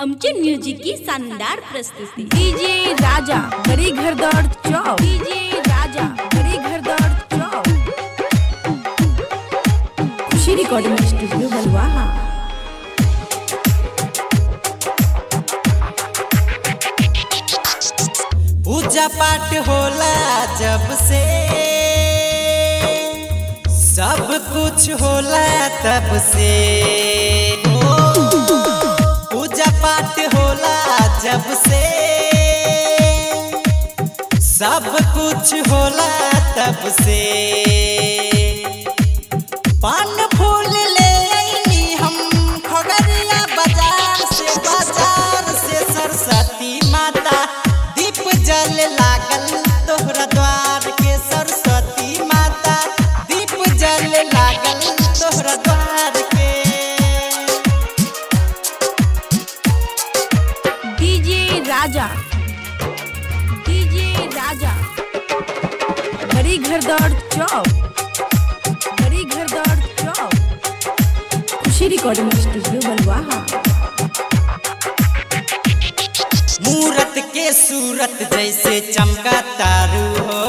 आमचे म्युझिक की शानदार प्रस्तुती डीजे राजा घरी घरदार चौक डीजे राजा घरी घरदार चौक खुशी रिकॉर्डिंग स्टूडियो बलवाहा। पूजा पाठ होला जब से सब कुछ होला तब से पूजा पाठ होला जब से सब कुछ होला तब से पान फूल ले आईनी हम खगड़िया बाजार से सरस्वती माता दीप जल लागल तोहरा द्वार के सरस्वती माता दीप जल लागल तोहरा द्वार के। डीजे राजा घरी घरदार चौक खुशी रिकॉर्डिंग स्टूडियो बलवाहा। मूरत के सूरत जैसे चमका तारू हो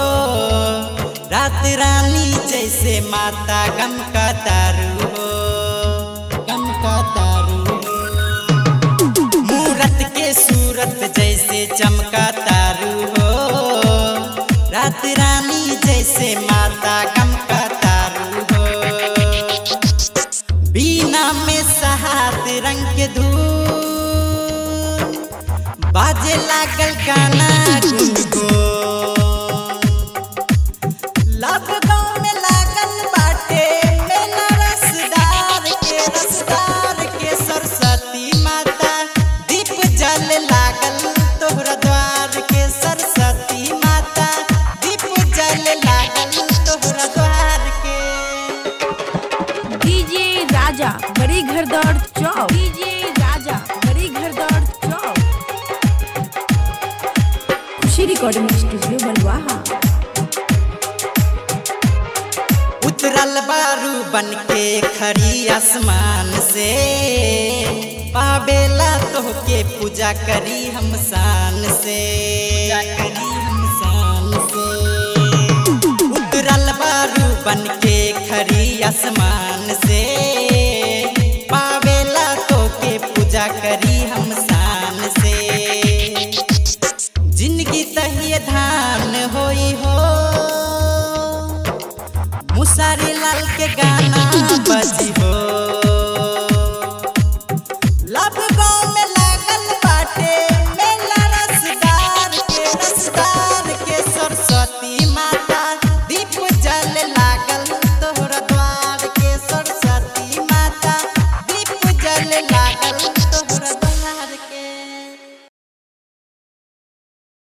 रात रानी जैसे माता गम का तारू हो मूरत के सूरत जैसे चमका तारू हो रात रानी जैसे माता गम का तारू हो। बीना में सहात रंग के धूल बाजे लागल गाना गुनगुन लब गाँव में लागल बाटे मेला रसदार के सरस्वती माता दीप जल लागल तोहरा द्वार के सरस्वती माता दीप जल लागल तोहरा द्वार के। डीजे राजा घरी घरदार चौक खुशी रिकॉर्डिंग स्टूडियो बलवाहा। उतरल बारू बन के खड़ी आसमान से पावेला तोहके पूजा करी हम शान से उतरल बारू बन के खड़ी आसमान से पावेला तोहके पूजा करी हम शान से। जिंदगी तहिए धान होई हो मुसारी लाल के गाना बजी हो।